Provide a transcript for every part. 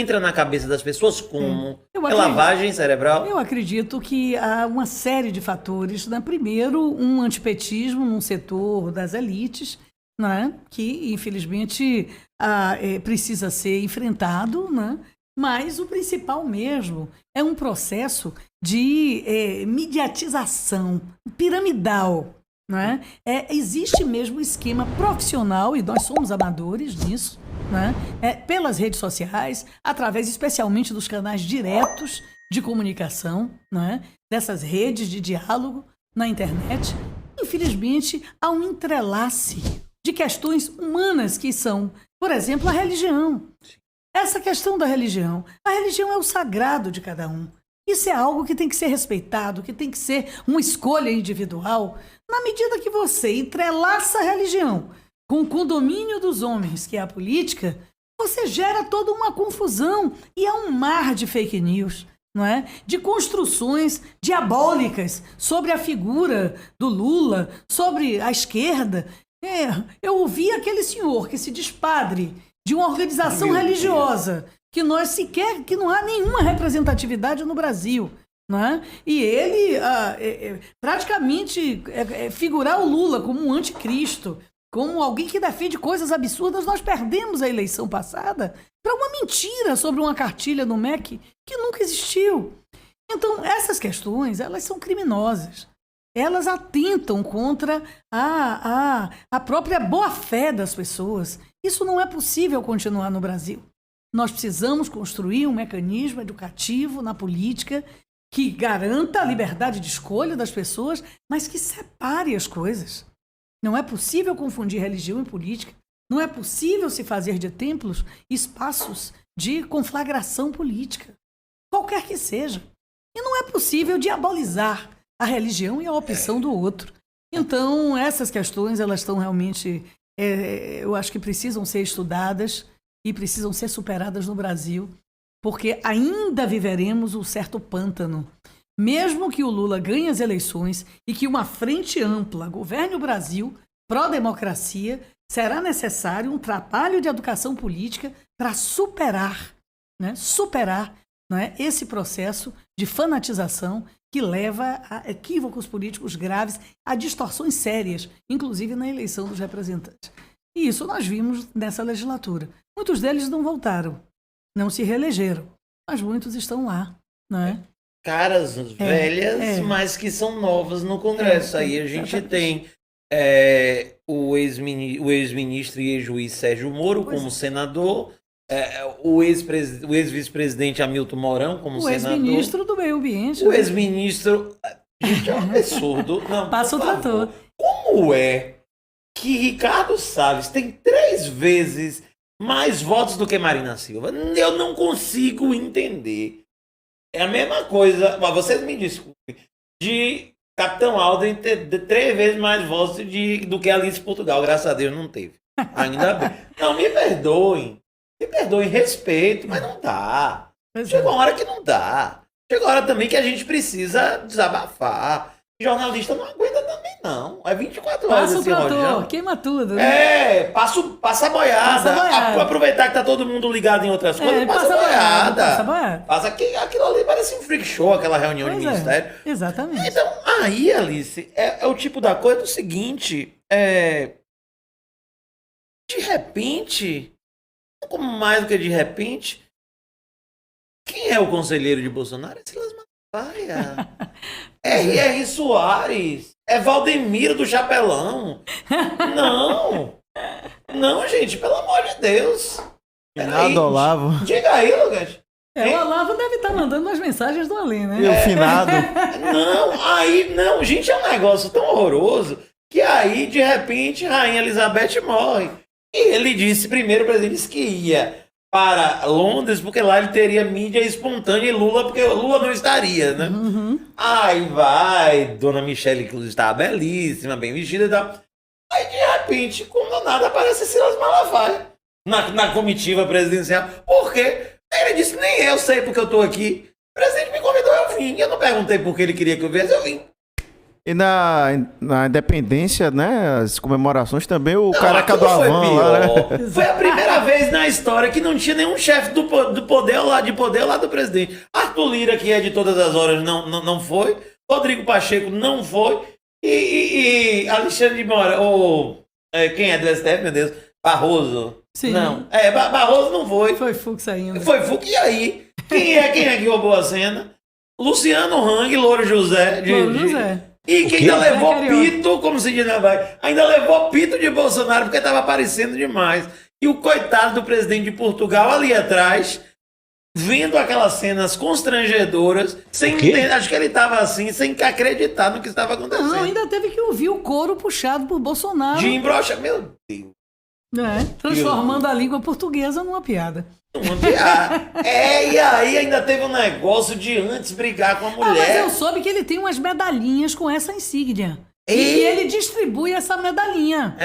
entra na cabeça das pessoas como? Eu É lavagem cerebral? Eu acredito que há uma série de fatores, né? Primeiro, um antipetismo num setor das elites, né? Que, infelizmente, precisa ser enfrentado, né? Mas o principal mesmo é um processo de mediatização piramidal. Né? Existe mesmo um esquema profissional, e nós somos amadores nisso, né? Pelas redes sociais, através especialmente dos canais diretos de comunicação, né? Dessas redes de diálogo na internet. Infelizmente, há um entrelace de questões humanas que são, por exemplo, a religião. Essa questão da religião. A religião é o sagrado de cada um. Isso é algo que tem que ser respeitado, que tem que ser uma escolha individual. Na medida que você entrelaça a religião com o condomínio dos homens, que é a política, você gera toda uma confusão e é um mar de fake news, não é? De construções diabólicas sobre a figura do Lula, sobre a esquerda. Eu ouvi aquele senhor que se diz padre de uma organização religiosa que não há nenhuma representatividade no Brasil. Né? E ele praticamente figurar o Lula como um anticristo, como alguém que defende coisas absurdas. Nós perdemos a eleição passada para uma mentira sobre uma cartilha do MEC que nunca existiu. Então, essas questões, elas são criminosas. Elas atentam contra a própria boa-fé das pessoas. Isso não é possível continuar no Brasil. Nós precisamos construir um mecanismo educativo na política que garanta a liberdade de escolha das pessoas, mas que separe as coisas. Não é possível confundir religião e política. Não é possível se fazer de templos espaços de conflagração política, qualquer que seja. E não é possível diabolizar a religião e a opção do outro. Então, essas questões, elas estão realmente, eu acho que precisam ser estudadas e precisam ser superadas no Brasil, porque ainda viveremos um certo pântano. Mesmo que o Lula ganhe as eleições e que uma frente ampla governe o Brasil, pró-democracia, será necessário um trabalho de educação política para superar esse processo de fanatização que leva a equívocos políticos graves, a distorções sérias, inclusive na eleição dos representantes. E isso nós vimos nessa legislatura. Muitos deles não voltaram, não se reelegeram, mas muitos estão lá, não é? Caras velhas, mas que são novas no Congresso. Aí a gente tem o ex-ministro e ex-juiz Sérgio Moro como senador, o ex-vice-presidente Hamilton Mourão como senador. O ex-ministro do meio ambiente. O ex-ministro... Gente, é um absurdo. Não, passa o trator. Como é que Ricardo Salles tem 3 vezes mais votos do que Marina Silva? Eu não consigo entender. É a mesma coisa, mas vocês me desculpem, de Capitão Alden ter 3 vezes mais votos do que Alice Portugal. Graças a Deus não teve. Ainda bem. Não, me perdoem, respeito, mas não dá. Chegou uma hora que não dá. Chegou a hora também que a gente precisa desabafar. Jornalista não aguenta também, não. É 24 horas esse rojão. Queima tudo, né? Passa a boiada. Aproveitar que tá todo mundo ligado em outras coisas, passa a boiada. Passa aquilo ali, parece um freak show, aquela reunião de ministério. Exatamente. Então, aí, Alice, é o tipo da coisa do seguinte, de repente, como mais do que de repente, quem é o conselheiro de Bolsonaro? É Silas Malafaia. R.R. Soares. É Valdemiro do Chapelão. Não, gente, pelo amor de Deus. Finado Olavo. Diga aí, Lucas. O Olavo deve estar mandando umas mensagens do além, né? E o finado. Não, gente, é um negócio tão horroroso que aí, de repente, Rainha Elizabeth morre. E ele disse, primeiro, o presidente disse que ia para Londres, porque lá ele teria mídia espontânea e Lula, porque Lula não estaria, né? Uhum. Aí vai, Dona Michele, inclusive, estava belíssima, bem vestida e tal. Aí, de repente, como nada, aparece Silas Malafaia na comitiva presidencial. Por quê? Ele disse, nem eu sei porque eu tô aqui. O presidente me convidou, eu vim. Eu não perguntei por que ele queria que eu viesse, eu vim. E na independência, né? As comemorações também, o careca do foi Havan lá, né? Foi a primeira vez na história que não tinha nenhum chefe do poder ao lado do presidente. Arthur Lira, que é de todas as horas, não foi. Rodrigo Pacheco não foi. E Alexandre de Moraes, quem é do STF, meu Deus? Barroso. Sim. Não. Barroso não foi. Foi Fux ainda. Foi Fux. E aí? Quem é que roubou a cena? Luciano Hang, Louro José. Louro José. E que ainda levou pito, como se diz na Bahia, ainda levou pito de Bolsonaro porque estava aparecendo demais. E o coitado do presidente de Portugal ali atrás, vendo aquelas cenas constrangedoras, sem entender, acho que ele estava assim, sem acreditar no que estava acontecendo. Não, ainda teve que ouvir o coro puxado por Bolsonaro. De embrocha, meu Deus. Transformando a língua portuguesa numa piada. Uma piada. E aí ainda teve um negócio de antes brigar com a mulher. Mas eu soube que ele tem umas medalhinhas com essa insígnia. E ele distribui essa medalhinha.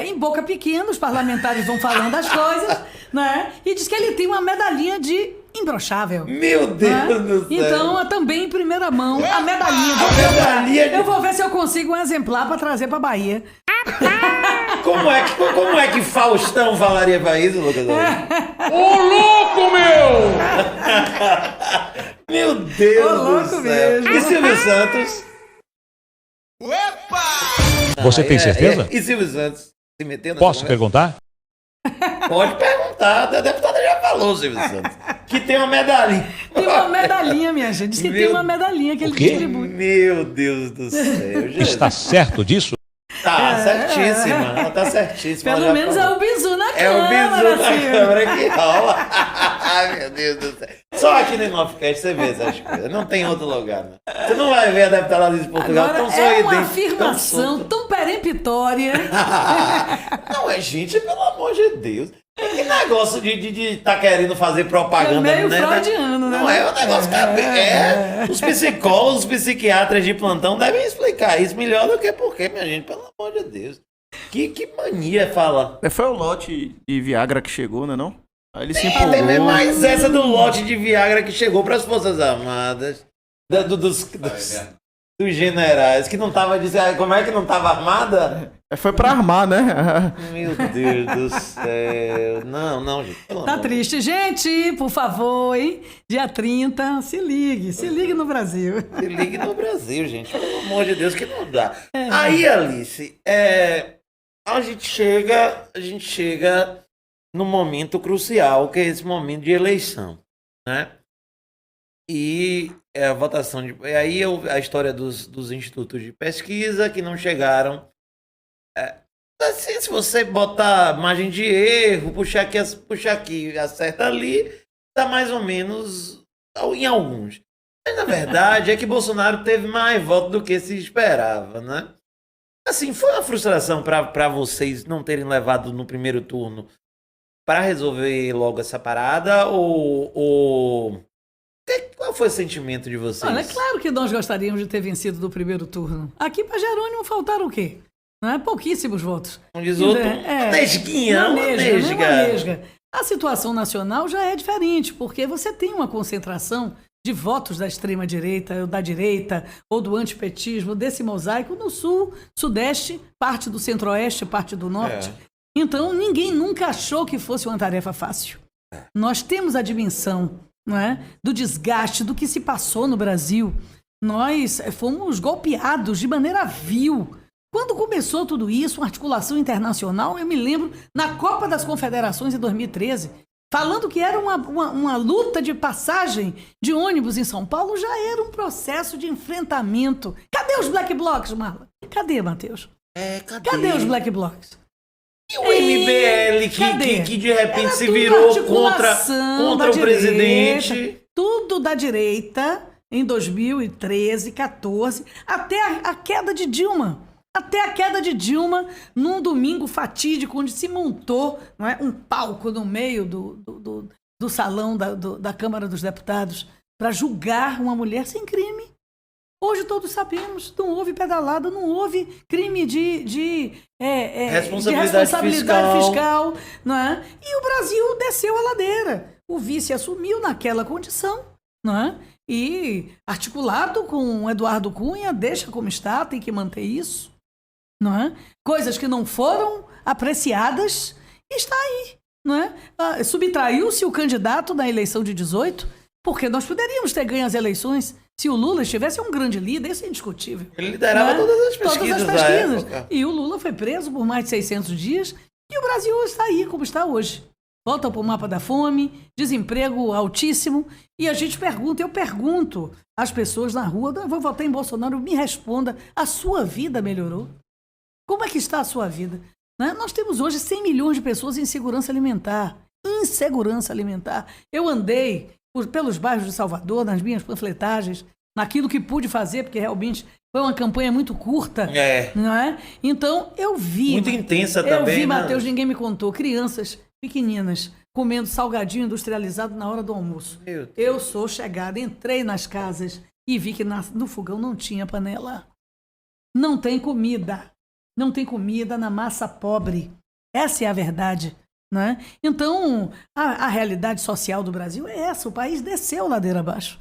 Em boca pequena, os parlamentares vão falando as coisas, né? E diz que ele tem uma medalhinha de imbrochável. Meu Deus do céu. Então, também em primeira mão, a medalhinha. Eu vou ver se eu consigo um exemplar para trazer para Bahia. Como é que Faustão falaria pra isso, Lucas? Ô, louco, meu! Meu Deus do céu. Mesmo. E Silvio Santos? Você tem certeza? E Silvio Santos se metendo? Posso perguntar? Pode perguntar. A deputada já falou, Silvio Santos. Que tem uma medalhinha. Tem uma medalhinha, minha gente. Diz que tem uma medalhinha que ele distribui. Meu Deus do céu. Está certo disso? Tá certíssima. Ela tá certíssima. Pelo menos é o bizu na É o câmera. bizu na câmera que rola. Ai, meu Deus do céu. Só aqui no Inofcast você vê essas coisas. Não tem outro lugar, né? Você não vai ver a deputada de Portugal Agora, tão sorridente. é uma afirmação tão peremptória. Não, gente, pelo amor de Deus. Que negócio de tá querendo fazer propaganda, É meio né? freudiano, né? Não é um negócio Os psicólogos, os psiquiatras de plantão devem explicar isso melhor do que porque, minha gente, pelo amor de Deus. Que mania fala. Foi o lote de Viagra que chegou, né, não? Aí ele se empolgou. Tem mais essa do lote de Viagra que chegou para as Forças Armadas, dos generais, que não tava dizendo. Como é que não tava armada? Foi pra armar, né? Meu Deus do céu. Não, gente. Tá triste. Gente, por favor, hein? Dia 30, se ligue no Brasil. Se ligue no Brasil, gente. Pelo amor de Deus, que não dá. Aí, Alice, a gente chega num momento crucial, que é esse momento de eleição, né? E a votação de... Aí a história dos institutos de pesquisa que não chegaram. Assim, se você botar margem de erro, puxar aqui, acerta ali, tá mais ou menos em alguns. Mas na verdade é que Bolsonaro teve mais votos do que se esperava, né? Assim, foi uma frustração para vocês não terem levado no primeiro turno para resolver logo essa parada ou... Qual foi o sentimento de vocês? Olha, é claro que nós gostaríamos de ter vencido do primeiro turno. Aqui para Jerônimo faltaram o quê? Não é? Pouquíssimos votos. Um diz outro, uma nesga. A situação nacional já é diferente, porque você tem uma concentração de votos da extrema-direita, ou da direita, ou do antipetismo, desse mosaico no sul, sudeste, parte do centro-oeste, parte do norte. Então, ninguém nunca achou que fosse uma tarefa fácil. Nós temos a dimensão, não é, do desgaste, do que se passou no Brasil. Nós fomos golpeados de maneira vil. Quando começou tudo isso, uma articulação internacional, eu me lembro, na Copa das Confederações em 2013, falando que era uma luta de passagem de ônibus em São Paulo, já era um processo de enfrentamento. Cadê os Black Blocs, Marla? Cadê, Matheus? Cadê os Black Blocs? E o MBL que de repente se virou contra o presidente? Tudo da direita em 2013, 14, até a queda de Dilma. Até a queda de Dilma, num domingo fatídico, onde se montou, não é, um palco no meio do salão da Câmara dos Deputados para julgar uma mulher sem crime. Hoje todos sabemos, não houve pedalada, não houve crime de responsabilidade fiscal, não é? E o Brasil desceu a ladeira. O vice assumiu naquela condição não é? E articulado com o Eduardo Cunha, deixa como está, tem que manter isso, não é? Coisas que não foram apreciadas, está aí, não é? Subtraiu-se o candidato na eleição de 18, porque nós poderíamos ter ganho as eleições se o Lula estivesse um grande líder, isso é indiscutível. Ele liderava não é? todas as pesquisas da época. E o Lula foi preso por mais de 600 dias e o Brasil está aí como está hoje. Volta para o mapa da fome, desemprego altíssimo. E a gente pergunta, eu pergunto às pessoas na rua, eu vou votar em Bolsonaro, me responda, a sua vida melhorou? Como é que está a sua vida? Né? Nós temos hoje 100 milhões de pessoas em insegurança alimentar. Insegurança alimentar. Eu andei pelos bairros de Salvador, nas minhas panfletagens, naquilo que pude fazer, porque realmente foi uma campanha muito curta. Não é? Então, eu vi... Muito intensa também. Eu vi, né? Matheus, ninguém me contou, crianças pequeninas comendo salgadinho industrializado na hora do almoço. Eu sou chegada, entrei nas casas e vi que no fogão não tinha panela. Não tem comida. Não tem comida na massa pobre. Essa é a verdade. Né? Então, a realidade social do Brasil é essa. O país desceu ladeira abaixo.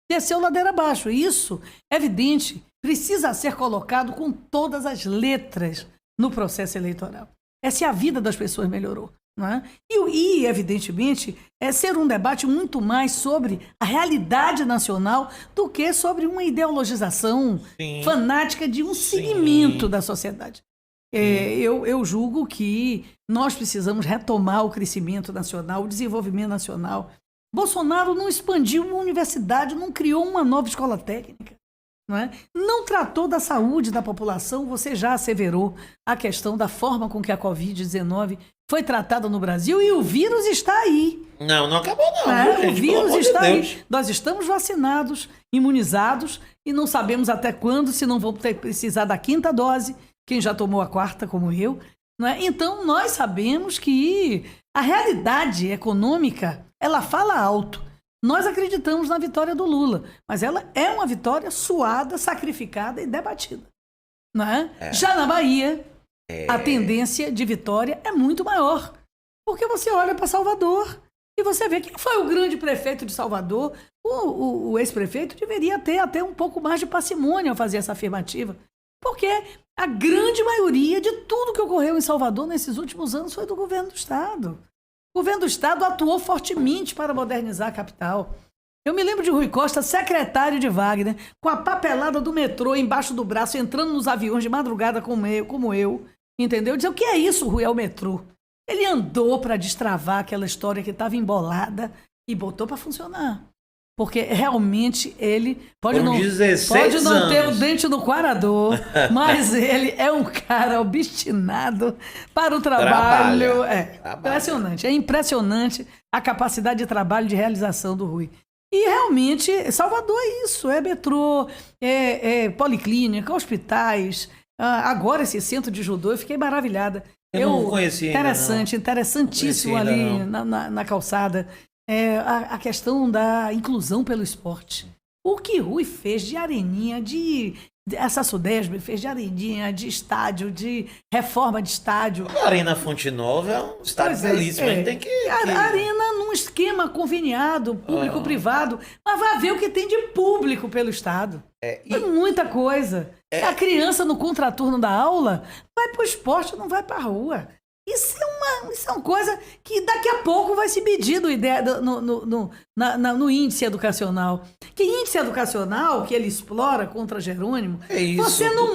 Desceu ladeira abaixo. Isso, é evidente, precisa ser colocado com todas as letras no processo eleitoral. Essa é a vida das pessoas melhorou. Não é? E, evidentemente, é ser um debate muito mais sobre a realidade nacional do que sobre uma ideologização fanática de um segmento da sociedade. Eu julgo que nós precisamos retomar o crescimento nacional, o desenvolvimento nacional. Bolsonaro não expandiu uma universidade, não criou uma nova escola técnica. Não é? Não tratou da saúde da população, você já asseverou a questão da forma com que a Covid-19 foi tratada no Brasil e o vírus está aí. Não acabou não. Gente, o vírus está aí. Nós estamos vacinados, imunizados e não sabemos até quando, se não vamos precisar da 5ª dose, quem já tomou a 4ª como eu. Não é? Então nós sabemos que a realidade econômica, ela fala alto. Nós acreditamos na vitória do Lula, mas ela é uma vitória suada, sacrificada e debatida. Não é? Já na Bahia, a tendência de vitória é muito maior. Porque você olha para Salvador e você vê quem foi o grande prefeito de Salvador. O ex-prefeito deveria ter até um pouco mais de parcimônia ao fazer essa afirmativa. Porque a grande maioria de tudo que ocorreu em Salvador nesses últimos anos foi do governo do Estado. O governo do Estado atuou fortemente para modernizar a capital. Eu me lembro de Rui Costa, secretário de Wagner, com a papelada do metrô embaixo do braço, entrando nos aviões de madrugada como eu, entendeu? Dizer, o que é isso, Rui? É o metrô. Ele andou para destravar aquela história que estava embolada e botou para funcionar. Porque realmente ele pode não ter o dente no quarador, mas ele é um cara obstinado para o trabalho. Impressionante. É impressionante a capacidade de trabalho, de realização do Rui. E realmente, Salvador é isso, é metrô, é policlínica, hospitais. Agora esse centro de judô, eu fiquei maravilhada. Eu não conhecia interessantíssimo ainda ali na calçada. A questão da inclusão pelo esporte. O que Rui fez de areninha, essa Sudesb fez de areninha, de estádio, de reforma de estádio. A Arena Fonte Nova é um estádio belíssimo. A gente tem que... A arena num esquema conveniado, público-privado, mas vai ver o que tem de público pelo Estado. É muita coisa. A criança no contraturno da aula vai para o esporte, não vai para a rua. Isso é uma coisa que daqui a pouco vai se medir no índice educacional. Que índice educacional que ele explora contra Jerônimo, você não